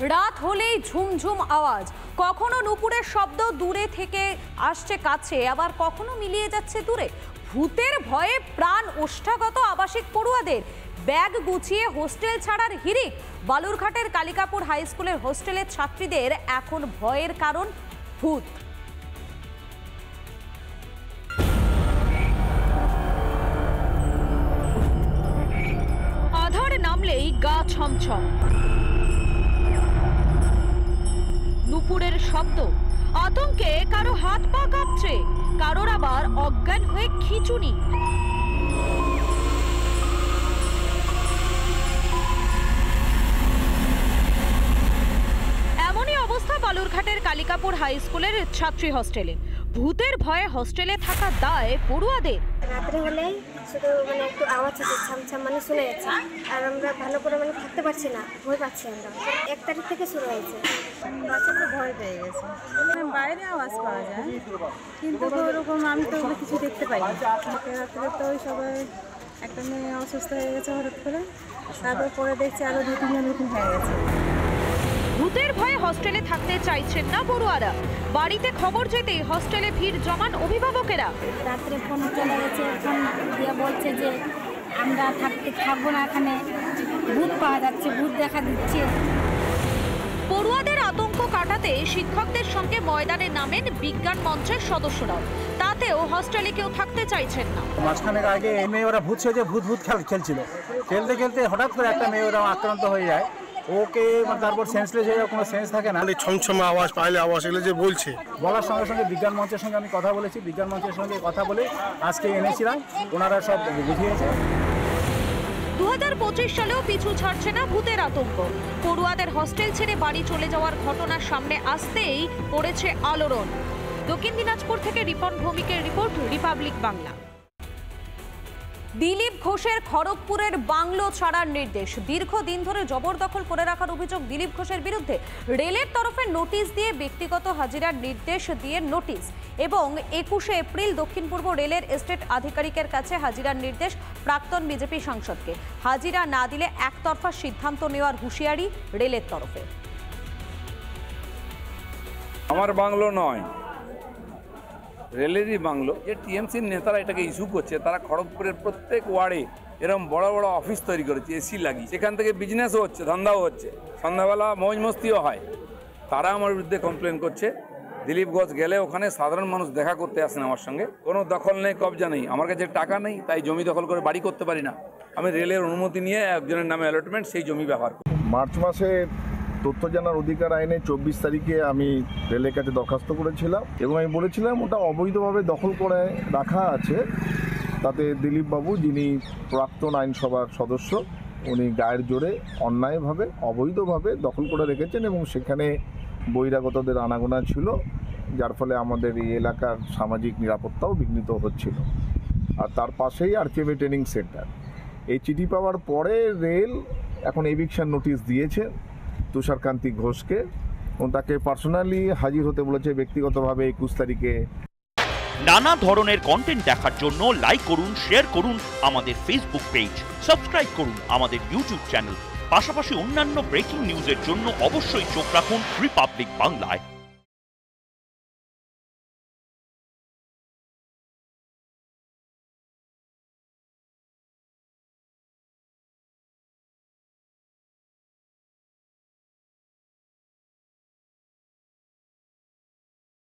রাত হলেই ঝুমঝুম আওয়াজ, কখনো নুপুরের শব্দ দূরে থেকে আসছে কাছে, আবার কখনো মিলিয়ে যাচ্ছে দূরে। ভূতের ভয়ে প্রাণ ওষ্ঠাগত আবাসিক পড়ুয়াদের। ব্যাগ গুছিয়ে হোস্টেল ছাড়ার হিড়িক। বালুরঘাটের কালিকাপুর হাই স্কুলের হোস্টেলের ছাত্রীদের এখন ভয়ের কারণ ভূত। আধার নামলেই গা ছমছম, নুপুরের শব্দ, আতঙ্কে কারো হাত পা কাঁপছে, কারোর আবার অজ্ঞান হয়ে খিঁচুনি। এমনই অবস্থা বালুরঘাটের কালিকাপুর হাই স্কুলের ছাত্রী হোস্টেলে। ভূতের ভয়ে হোস্টেলে থাকা দায় পড়ুয়াদের। রাত্রে হলে শুধু একটু আওয়াজ হচ্ছে, ছামছাম শোনা যাচ্ছে, আর আমরা ভালো করে থাকতে পারছি না, ভয় পাচ্ছি। আমরা 1 তারিখ থেকে শুরু হয়েছে, বাচ্চাটা ভয় পেয়ে গেছে। বাইরে আওয়াজ পাওয়া যায়, কিন্তু ওরকম আমি তো ওগুলো কিছু দেখতে পাই না। রাত্রে তো ওই সবাই একটা মেয়ে অসুস্থ হয়ে গেছে হঠাৎ করে, তারপর পরে দেখছি আরো 2-3 জন এরকম হয়ে গেছে। ভূতের ভয়ে হোস্টেলে থাকতে চাইছেন না পড়ুয়ারা। বাড়িতে খবর যেতেই হোস্টেলে ভিড় জমান অভিভাবকেরা। রাত্রে ফোন চলে গেছে, ফোন দিয়ে বলছে যে আমরা থাকবো না এখানে, ভূত পাওয়া যাচ্ছে, ভূত দেখা দিচ্ছে। পড়ুয়াদের আতঙ্ক কাটাতে শিক্ষকদের সঙ্গে ময়দানে নামেন বিজ্ঞান মঞ্চের সদস্যরাও। তাতেও হোস্টেলে কেউ থাকতে চাইছেন না। মাঝখানে আগে এই মেয়ে ওরা ভূত সেজে ভূত খেলছিল, খেলতে খেলতে হঠাৎ করে একটা মেয়ে ওরা আক্রান্ত হয়ে যায়। ওকে তারপর সেন্সলেস হয়ে যাওয়ার কোনো সেন্স থাকে না। ছমছমে আওয়াজ, পাইলে আওয়াজ, এগুলো যে বলছে, বলার সঙ্গে সঙ্গে বিজ্ঞান মঞ্চের সঙ্গে আমি কথা বলেছি। বিজ্ঞান মঞ্চের সঙ্গে কথা বলে আজকে এনেছিলাম, ওনারা সব বুঝিয়েছে। 2025 সালেও পিছু ছাড়ছে না ভূতের আতঙ্ক। পড়ুয়াদের হোস্টেল ছেড়ে বাড়ি চলে যাওয়ার ঘটনা সামনে আসতেই পড়েছে আলোড়ন। দক্ষিণ দিনাজপুর থেকে রিপন ভৌমিকের রিপোর্ট, রিপাবলিক বাংলা। দিলীপ ঘোষের খড়গপুরের বাংলো ছাড়ার নির্দেশ। দীর্ঘদিন ধরে জবরদখল করে রাখার অভিযোগ দিলীপ ঘোষের বিরুদ্ধে। রেলের তরফে নোটিশ দিয়ে ব্যক্তিগত হাজিরার নির্দেশ দিয়ে নোটিশ, এবং 21শে এপ্রিল দক্ষিণ পূর্ব রেলের এস্টেট আধিকারিকের কাছে হাজিরার নির্দেশ প্রাক্তন বিজেপি সাংসদকে। হাজিরা না দিলে একতরফা সিদ্ধান্ত নেওয়ার হুঁশিয়ারি রেলের তরফে। আমার বাংলো নয়, রেলেরই বাংলো। যে টিএমসির নেতারা এটাকে ইস্যু করছে, তারা খড়গপুরের প্রত্যেক ওয়ার্ডে এরকম বড় বড় অফিস তৈরি করেছে, এসি লাগিয়ে, সেখান থেকে বিজনেসও হচ্ছে, ধান্দাও হচ্ছে, সন্ধ্যাবেলা মৌজ মস্তিও হয়। তারা আমার বিরুদ্ধে কমপ্লেন করছে। দিলীপ ঘোষ গেলে ওখানে সাধারণ মানুষ দেখা করতে আসেন আমার সঙ্গে। কোনো দখল নেই, কবজা নেই, আমার কাছে টাকা নেই, তাই জমি দখল করে বাড়ি করতে পারি না। আমি রেলের অনুমতি নিয়ে একজনের নামে অ্যালটমেন্ট, সেই জমি ব্যবহার করি। মার্চ মাসে তথ্য জানার অধিকার আইনে 24 তারিখে আমি রেলের কাছে দরখাস্ত করেছিলাম, এবং আমি বলেছিলাম ওটা অবৈধভাবে দখল করে রাখা আছে। তাতে দিলীপবাবু, যিনি প্রাক্তন আইনসভার সদস্য, উনি গায়ের জোরে অন্যায়ভাবে অবৈধভাবে দখল করে রেখেছেন, এবং সেখানে বহিরাগতদের আনাগোনা ছিল, যার ফলে আমাদের এই এলাকার সামাজিক নিরাপত্তাও বিঘ্নিত হচ্ছিল। আর তার পাশেই আরকেএমএ ট্রেনিং সেন্টার। এই চিঠি পাওয়ার পরে রেল এখন এভিকশন নোটিশ দিয়েছে তুষারকান্তি ঘোষকে, এবং তাকে পার্সোনালি হাজির হতে বলেছে ব্যক্তিগতভাবে 21 তারিখে। নানা ধরনের কন্টেন্ট দেখার জন্য লাইক করুন, শেয়ার করুন আমাদের ফেসবুক পেজ, সাবস্ক্রাইব করুন আমাদের ইউটিউব চ্যানেল। পাশাপাশি অন্যান্য ব্রেকিং নিউজের জন্য অবশ্যই চোখ রাখুন রিপাবলিক বাংলায়।